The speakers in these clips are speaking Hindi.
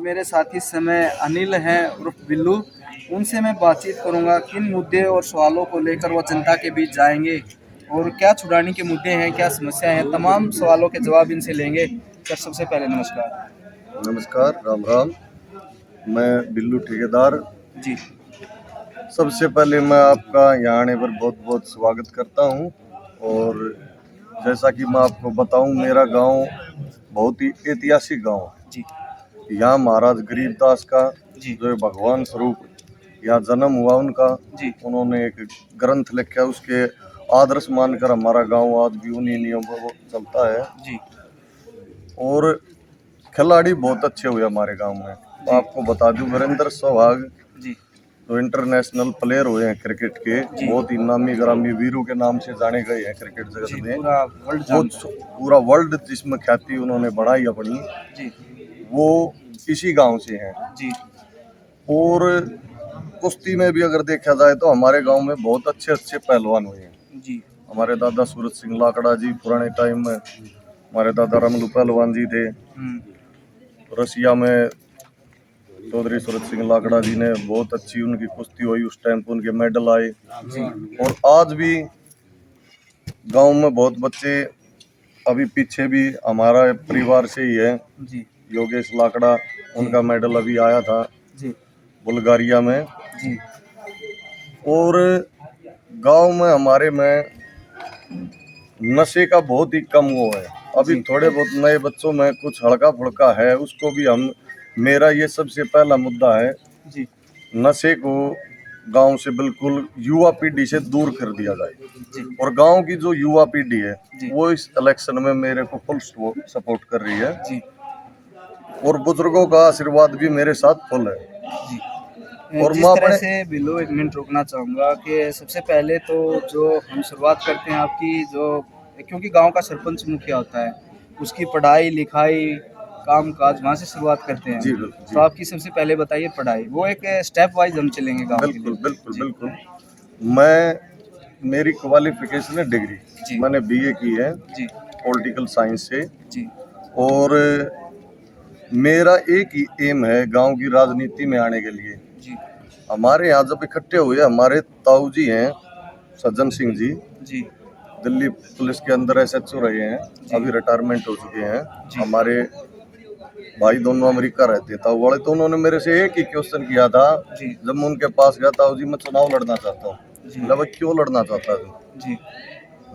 मेरे साथी समय अनिल हैं उर्फ बिल्लू। उनसे मैं बातचीत करूंगा किन मुद्दे और सवालों को लेकर वो जनता के बीच जाएंगे और क्या छुड़ाने के मुद्दे हैं, क्या समस्याएं हैं, तमाम सवालों के जवाब इनसे लेंगे। सर सबसे पहले नमस्कार। नमस्कार, राम राम। मैं बिल्लू ठेकेदार। जी सबसे पहले मैं आपका यहाँ आने पर बहुत बहुत स्वागत करता हूँ। और जैसा कि मैं आपको बताऊँ, मेरा गांव बहुत ही ऐतिहासिक गांव है। जी यहाँ महाराज गरीबदास का जी जो भगवान स्वरूप यहाँ जन्म हुआ उनका, जी उन्होंने एक ग्रंथ लिखा है, उसके आदर्श मानकर हमारा गांव आज भी उन्हीं नियमों पर चलता है। जी और खिलाड़ी बहुत अच्छे हुए हमारे गांव में। तो आपको बता दूं, वीरेंद्र सहवाग जी जो इंटरनेशनल प्लेयर हुए हैं क्रिकेट के, जी। बहुत ही नामी ग्रामी वीरू के नाम से जाने गए हैं क्रिकेट जी जगत में। पूरा वर्ल्ड वो जानता है। पूरा वर्ल्ड जिसमें ख्याति उन्होंने बढ़ाई अपनी, जी वो इसी गांव से हैं। जी और कुश्ती में भी अगर देखा जाए तो हमारे गांव में बहुत अच्छे अच्छे पहलवान हुए हैं। जी हमारे दादा सूरज सिंह लाकड़ा जी पुराने टाइम में, हमारे दादा रमलू पहलवान जी थे। रसिया में चौधरी सूरज सिंह लाकड़ा जी ने बहुत अच्छी उनकी कुश्ती हुई, उस टाइम पे उनके मेडल आए। और आज भी गांव में बहुत बच्चे, अभी पीछे भी हमारा परिवार से ही है, जी योगेश लाकड़ा, उनका मेडल अभी आया था जी बुल्गारिया में। जी और गांव में हमारे में नशे का बहुत ही कम वो है। अभी थोड़े बहुत नए बच्चों में कुछ हल्का फुल्का है, उसको भी हम, मेरा ये सबसे पहला मुद्दा है, जी नशे को गांव से बिल्कुल युवा पीढ़ी से दूर कर दिया जाए। जी और गांव की जो युवा पीढ़ी है जी वो इस इलेक्शन में मेरे को फुल सपोर्ट कर रही है। जी और बुजुर्गों का आशीर्वाद भी मेरे साथ फुल है। जी। और जिस मैं तरह अपने से बिल्लू एक मिनट रोकना चाहूँगा कि सबसे पहले तो जो हम शुरुआत करते हैं आपकी जो, क्योंकि गांव का सरपंच मुखिया होता है, उसकी पढ़ाई लिखाई काम काज वहाँ से शुरुआत करते हैं। जी बिल्कुल तो आपकी सबसे पहले बताइए पढ़ाई, वो एक स्टेप वाइज हम चलेंगे गांव के लिए। बिल्कुल बिल्कुल जी बिल्कुल। मैं, मेरी क्वालिफिकेशन है डिग्री, जी मैंने बीए की है जी पॉलिटिकल साइंस से। जी और मेरा एक ही एम है गांव की राजनीति में आने के लिए। जी हमारे यहाँ जब इकट्ठे हुए, हमारे ताऊ जी हैं सज्जन सिंह जी, जी दिल्ली पुलिस के अंदर एसएचओ रहे हैं, जी अभी रिटायरमेंट हो चुके हैं। जी हमारे भाई दोनों अमेरिका रहते ताऊ वाले, तो उन्होंने मेरे से एक ही क्वेश्चन किया था जी जब मैं उनके पास गया, ताऊ जी मैं चुनाव लड़ना चाहता हूँ। जी बोला भाई क्यों लड़ना चाहता है? जी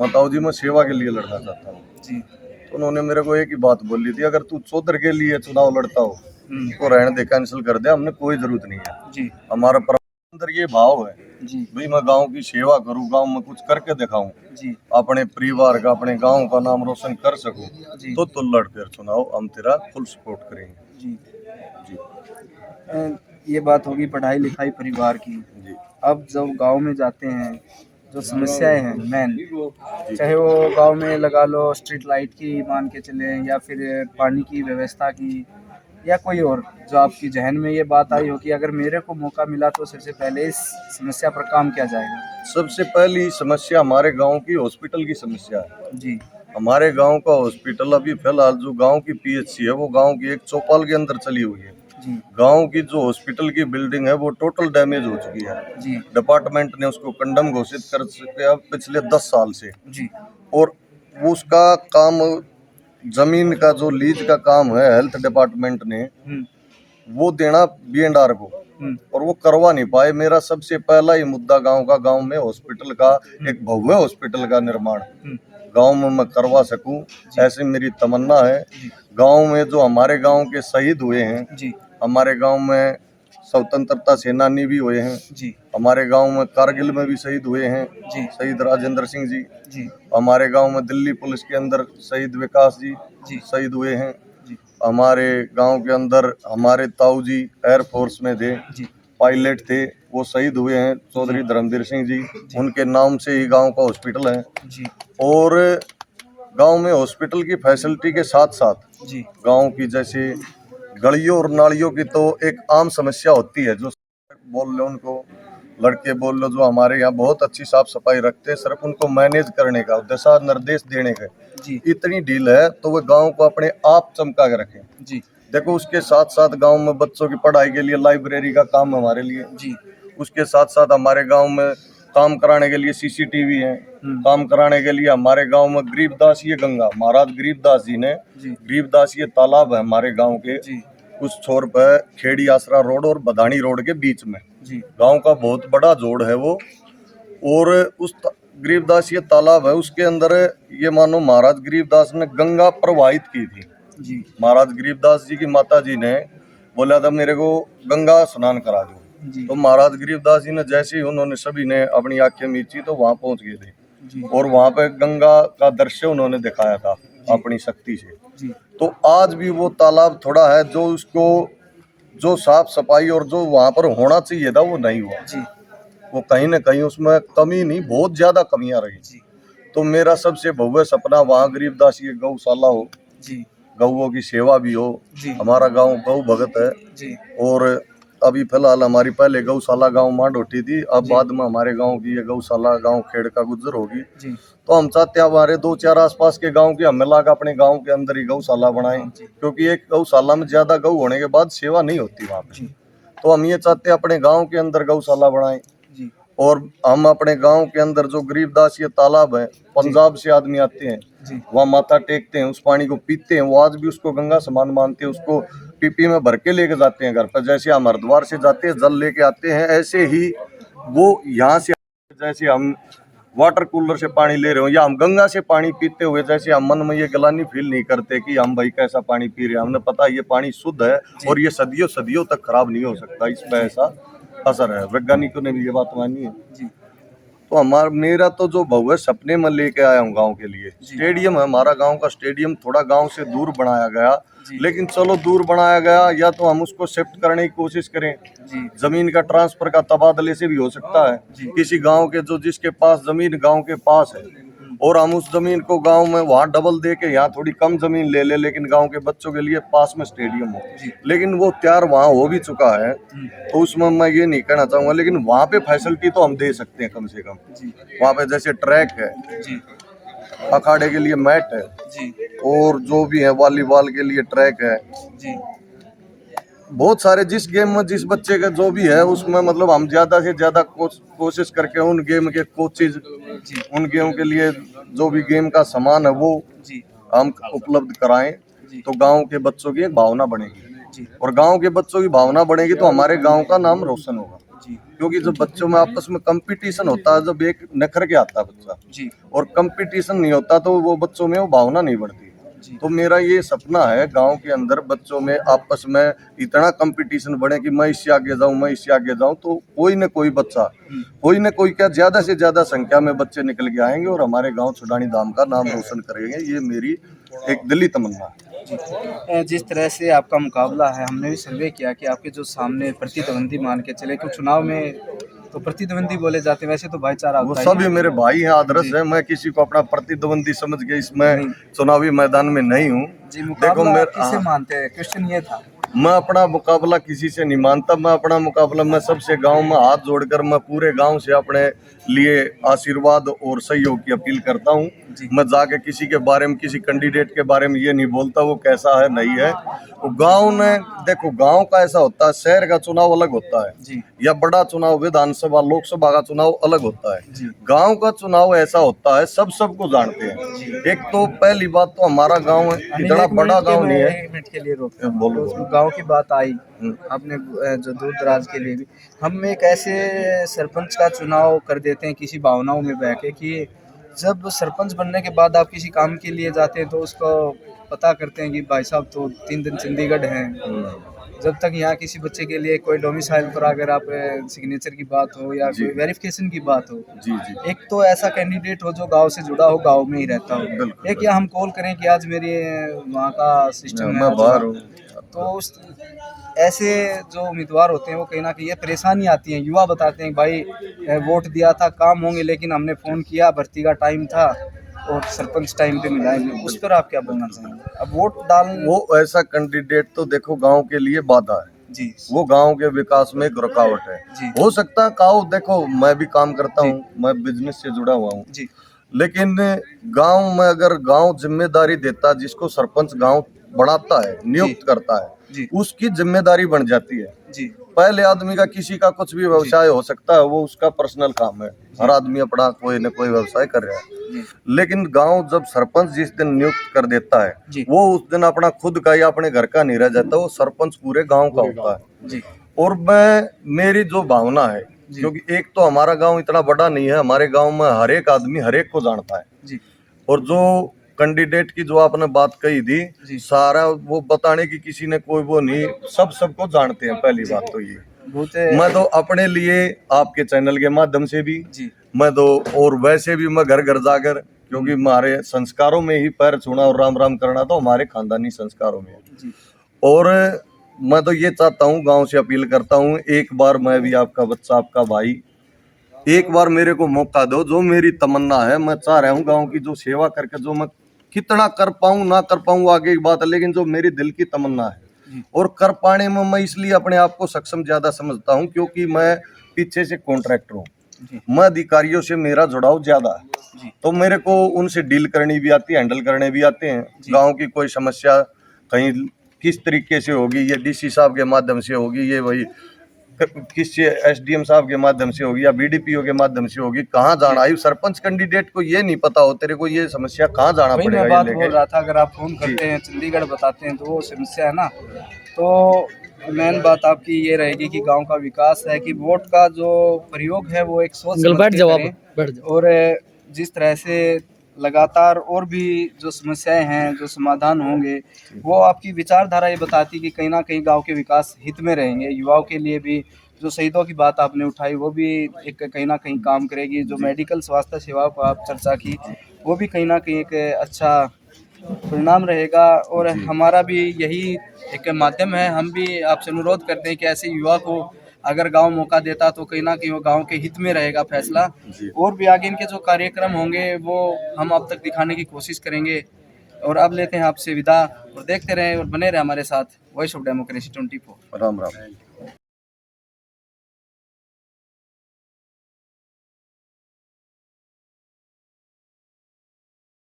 मैं, ताऊ जी मैं सेवा के लिए लड़ना चाहता हूँ। जी तो उन्होंने मेरे को एक ही बात बोली थी, अगर तू चौधर के लिए चुनाव लड़ता हो तो रहने दे, कैंसिल कर दे, हमने कोई जरूरत नहीं है। जी हमारा अंदर ये भाव है जी भाई मैं गांव की सेवा करूं, गांव में कुछ करके दिखाऊं, जी अपने परिवार का, अपने गांव का नाम रोशन कर सकूं। जी तो लड़ फिर चुनाव, हम तेरा फुल सपोर्ट करेंगे। जी। जी ये बात होगी पढ़ाई लिखाई परिवार की। जी अब जब गांव में जाते हैं, जो समस्याएं हैं मेन, जी चाहे वो गांव में लगा लो स्ट्रीट लाइट की मान के चले, या फिर पानी की व्यवस्था की, या कोई और, जो आपकी जहन में ये बात आई हो कि अगर मेरे को मौका मिला तो सबसे पहले इस समस्या पर काम किया जाएगा। सबसे पहली समस्या हमारे गांव की हॉस्पिटल की समस्या है। जी हमारे गांव का हॉस्पिटल अभी फिलहाल जो गांव की पीएचसी है वो गांव की एक चौपाल के अंदर चली हुई है। जी गांव की जो हॉस्पिटल की बिल्डिंग है वो टोटल डैमेज हो चुकी है। जी डिपार्टमेंट ने उसको कंडम घोषित कर चुके हैं पिछले 10 साल से। जी और उसका काम, जमीन का जो लीज का काम है, हेल्थ डिपार्टमेंट ने वो देना बीएनआर को, और वो करवा नहीं पाए। मेरा सबसे पहला ही मुद्दा गांव में हॉस्पिटल का, एक भव्य हॉस्पिटल का निर्माण गांव में मैं करवा सकूं, ऐसी मेरी तमन्ना है। गांव में जो हमारे गांव के शहीद हुए हैं, जी हमारे गांव में स्वतंत्रता सेनानी भी हुए हैं, जी हमारे गांव में कारगिल में भी शहीद हुए हैं जी शहीद राजेंद्र सिंह जी, जी हमारे गांव में दिल्ली पुलिस के अंदर शहीद विकास जी जी शहीद हुए हैं, जी हमारे गांव के अंदर हमारे ताऊ जी एयरफोर्स में थे, जी पायलट थे, वो शहीद हुए हैं, चौधरी धर्मवीर सिंह जी, उनके नाम से ही गांव का हॉस्पिटल है। जी और गांव में हॉस्पिटल की फैसिलिटी के साथ साथ जी गांव की जैसे गलियों और नालियों की तो एक आम समस्या होती है, जो बोल लो उनको, लड़के बोल लो, जो हमारे यहाँ बहुत अच्छी साफ सफाई रखते हैं, सिर्फ उनको मैनेज करने का, दिशा निर्देश देने का जी इतनी ढील है, तो वो गांव को अपने आप चमका के रखें। जी देखो उसके साथ साथ गांव में बच्चों की पढ़ाई के लिए लाइब्रेरी का काम है हमारे लिए जी। उसके साथ साथ हमारे गांव में काम कराने के लिए सीसीटीवी है। काम कराने के लिए हमारे गांव में गरीबदास ये गंगा महाराज गरीबदास जी ने जी। गरीबदास ये तालाब है हमारे गांव के जी। उस छोर पे खेड़ी आसरा रोड और बधानी रोड के बीच में जी। गांव का बहुत बड़ा जोड़ है वो। और उस गरीबदास ये तालाब है उसके अंदर ये मानो महाराज गरीबदास ने गंगा प्रवाहित की थी। जी। महाराज गरीबदास जी की माता जी ने बोला था मेरे को गंगा स्नान करा दो। जी। तो महाराज गरीबदास जी ने जैसे ही उन्होंने सभी ने अपनी आंखें मीची तो वहां पहुंच गए थे। जी। और वहां पे गंगा का दृश्य उन्होंने दिखाया था अपनी शक्ति से। जी। तो आज भी वो तालाब थोड़ा है जो उसको जो साफ सफाई और जो वहां पर होना चाहिए था वो नहीं हुआ। जी। वो कहीं ना कहीं उसमें कमी नहीं बहुत ज्यादा कमियां रही। जी। तो मेरा सबसे भव्य सपना वहाँ गरीबदास ये गौशाला हो, जी। गौओं की सेवा भी हो। जी। हमारा गांव गौ भगत है। जी। और अभी फिलहाल हमारी पहले गौशाला गांव मांडोटी थी, अब जी। बाद में हमारे गांव की ये गौशाला गांव खेड़ का गुजर होगी। जी। तो हम चाहते हैं हमारे 2-4 आसपास के गांव के हम मिला के अपने गांव के अंदर ही गौशाला बनाएं, जी। क्योंकि एक गौशाला में ज्यादा गौ होने के बाद सेवा नहीं होती वहाँ पे। जी। तो हम ये चाहते हैं अपने गांव के अंदर गौशाला बनाएं। जी। और हम अपने गांव के अंदर जो गरीबदास ये तालाब है, पंजाब से आदमी आते हैं जी। वहाँ माथा टेकते हैं, उस पानी को पीते हैं, वो आज भी उसको गंगा समान मानते हैं, उसको पीपी में भर के लेके जाते हैं घर पर। जैसे हम हरिद्वार से जाते हैं जल लेके आते हैं, ऐसे ही वो यहाँ से जैसे हम वाटर कूलर से पानी ले रहे हो या हम गंगा से पानी पीते हुए जैसे हम मन में ये गलानी फील नहीं करते कि हम भाई कैसा पानी पी रहे हैं। हमने पता है ये पानी शुद्ध है और ये सदियों सदियों तक खराब नहीं हो सकता, इसमें ऐसा असर है। वैज्ञानिकों ने भी ये बात मानी है। जी। तो मेरा तो जो भव्य सपने में लेके आया हूँ गांव के लिए स्टेडियम है। हमारा गांव का स्टेडियम थोड़ा गांव से दूर बनाया गया, लेकिन चलो दूर बनाया गया या तो हम उसको शिफ्ट करने की कोशिश करें। जी। जमीन का ट्रांसफर का तबादले से भी हो सकता है। किसी गांव के जो जिसके पास जमीन गांव के पास है और हम उस जमीन को गांव में वहां डबल दे के यहाँ थोड़ी कम जमीन ले ले, लेकिन गांव के बच्चों के लिए पास में स्टेडियम हो। लेकिन वो तैयार वहां हो भी चुका है, तो उसमें मैं ये नहीं कहना चाहूंगा, लेकिन वहां पे फैसिलिटी तो हम दे सकते हैं कम से कम। वहां पे जैसे ट्रैक है, अखाड़े के लिए मैट है, और जो भी है वॉलीबॉल के लिए ट्रैक है, बहुत सारे जिस गेम में जिस बच्चे का जो भी है उसमें मतलब हम ज्यादा से ज्यादा कोशिश करके उन गेम के कोचेज, उन गेम के लिए जो भी गेम का सामान है वो हम उपलब्ध कराएं, तो गांव के बच्चों की एक भावना बनेगी। और गांव के बच्चों की भावना बढ़ेगी तो हमारे गांव का नाम रोशन होगा। क्योंकि जब बच्चों में आपस में कंपटीशन होता है, जब एक नखर के आता है बच्चा और कंपटीशन नहीं होता तो वो बच्चों में वो भावना नहीं बढ़ती। तो मेरा ये सपना है गांव के अंदर बच्चों में आपस में इतना कंपटीशन बढ़े कि मैं इससे आगे जाऊं, मैं इससे आगे जाऊं, तो कोई न कोई बच्चा, कोई न कोई क्या ज्यादा से ज्यादा संख्या में बच्चे निकल के आएंगे और हमारे गांव छुडानी धाम का नाम रोशन करेंगे। ये मेरी एक दिली तमन्ना है। जिस तरह से आपका मुकाबला है, हमने भी सर्वे किया कि आपके जो सामने प्रतिद्वंदी मान के चले, क्योंकि चुनाव में तो प्रतिद्वंदी बोले जाते हैं, वैसे तो भाईचारा वो होता है। सभी मेरे भाई हैं, आदर्श है। मैं किसी को अपना प्रतिद्वंदी समझ के इसमें चुनावी मैदान में नहीं हूँ। देखो मैं किसे मानते हैं, क्वेश्चन ये था। मैं अपना मुकाबला किसी से नहीं मानता। मैं अपना मुकाबला मैं सबसे गांव में हाथ जोड़कर मैं पूरे गांव से अपने लिए आशीर्वाद और सहयोग की अपील करता हूं। मैं जाके किसी के बारे में, किसी कैंडिडेट के बारे में ये नहीं बोलता वो कैसा है नहीं है। तो गांव में देखो, गांव का ऐसा होता है, शहर का चुनाव अलग होता है या बड़ा चुनाव विधानसभा लोकसभा का चुनाव अलग होता है। गांव का चुनाव ऐसा होता है सब सबको जानते हैं। एक तो पहली बात तो हमारा गांव इतना बड़ा गांव नहीं है। 1 मिनट के लिए रोकते हैं। बोलो। गांव की बात आई, आपने जो दूर दराज के लिए भी हम एक ऐसे सरपंच का चुनाव कर देते हैं किसी भावनाओं में बह के कि जब सरपंच बनने के बाद आप किसी काम के लिए जाते हैं तो उसको पता करते हैं कि भाई साहब तो 3 दिन चंडीगढ़ हैं। जब तक यहाँ किसी बच्चे के लिए कोई डोमिसाइल पर अगर आप सिग्नेचर की बात हो या कोई वेरिफिकेशन की बात हो, एक तो ऐसा कैंडिडेट हो जो गांव से जुड़ा हो, गांव में ही रहता हो। एक या हम कॉल करें कि आज मेरे वहाँ का सिस्टम है, तो उस ऐसे जो उम्मीदवार होते हैं वो कहीं ना कहीं ये परेशानी आती है। युवा बताते हैं भाई वोट दिया था, काम होंगे, लेकिन हमने फ़ोन किया, भर्ती का टाइम था और सरपंच टाइम पे मिला है। उस पर आप क्या बोलना चाहेंगे? अब वोट डालने वो ऐसा कैंडिडेट तो देखो गांव के लिए बाधा है वो गांव के विकास में एक रुकावट है। हो सकता है काऊ, देखो मैं भी काम करता हूँ, मैं बिजनेस से जुड़ा हुआ हूँ, लेकिन गांव में अगर गांव जिम्मेदारी देता, जिसको सरपंच गांव बढ़ाता है, नियुक्त करता है, जी उसकी जिम्मेदारी बन जाती है। जी पहले आदमी का किसी का कुछ भी व्यवसाय हो सकता है, वो उसका पर्सनल काम है, हर आदमी अपना कोई न कोई व्यवसाय कर रहा है। जी लेकिन गांव जब सरपंच जिस दिन नियुक्त कर देता है, जी वो उस दिन अपना खुद का या अपने घर का नहीं रह जाता, वो सरपंच पूरे गांव का होता है। जी और मेरी जो भावना है, क्योंकि एक तो हमारा गांव इतना बड़ा नहीं है, हमारे गांव में हर एक आदमी हर एक को जानता है। जी और जो कैंडिडेट की जो आपने बात कही थी, जी सारा वो बताने की किसी ने कोई वो नहीं, सबको जानते हैं। पहली बात तो ये, बहुत मैं तो अपने लिए आपके चैनल के माध्यम से भी, जी मैं तो और वैसे भी मैं घर घर जाकर, क्योंकि हमारे संस्कारों में ही पैर छूना और राम राम करना तो हमारे खानदानी संस्कारों में है। जी और मैं तो ये चाहता हूँ, गांव से अपील करता हूँ, एक बार मैं भी आपका बच्चा, आपका भाई, एक बार मेरे को मौका दो। जो मेरी तमन्ना है, मैं चाह रहा हूँ गांव की जो सेवा करके, जो मैं कितना कर पाऊँ ना कर पाऊँ आगे की बात है, लेकिन जो मेरी दिल की तमन्ना है जी और कर पाने में मैं इसलिए अपने आप को सक्षम ज्यादा समझता हूँ, क्योंकि मैं पीछे से कॉन्ट्रैक्टर हूँ, जी मैं अधिकारियों से मेरा जुड़ाव ज्यादा है, जी तो मेरे को उनसे डील करनी भी आती है, हैंडल करने भी आते हैं। जी। गांव की कोई समस्या कहीं किस तरीके से होगी, ये डीसी साहब के माध्यम से होगी, ये वही किस एसडीएम साहब के माध्यम से होगी या बीडीपीओ के माध्यम से होगी, कहाँ जाना है। सरपंच कैंडिडेट को ये नहीं पता हो, तेरे को ये समस्या कहाँ जाना वही पड़ेगा मैं ये बात लेके। बोल रहा था, अगर आप फोन जी करते हैं चंडीगढ़ बताते हैं तो वो समस्या है ना। तो मेन बात आपकी ये रहेगी कि गांव का विकास है कि वोट का जो प्रयोग है वो एक सोच समझ के करें। और जिस तरह से लगातार और भी जो समस्याएं हैं, जो समाधान होंगे, वो आपकी विचारधारा ये बताती कि कहीं ना कहीं गांव के विकास हित में रहेंगे। युवाओं के लिए भी जो शहीदों की बात आपने उठाई वो भी एक कहीं ना कहीं काम करेगी। जो मेडिकल स्वास्थ्य सेवाओं पर आप चर्चा की वो भी कहीं ना कहीं एक अच्छा परिणाम रहेगा। और जी हमारा भी यही एक माध्यम है, हम भी आपसे अनुरोध करते हैं कि ऐसे युवा को अगर गांव मौका देता तो कहीं ना कहीं वो गांव के हित में रहेगा फैसला। जी। और भी आगे इनके जो कार्यक्रम होंगे वो हम आप तक दिखाने की कोशिश करेंगे। और अब लेते हैं आपसे विदा, और देखते रहें और बने रहे हमारे साथ voice of democracy 24। Ram Ram.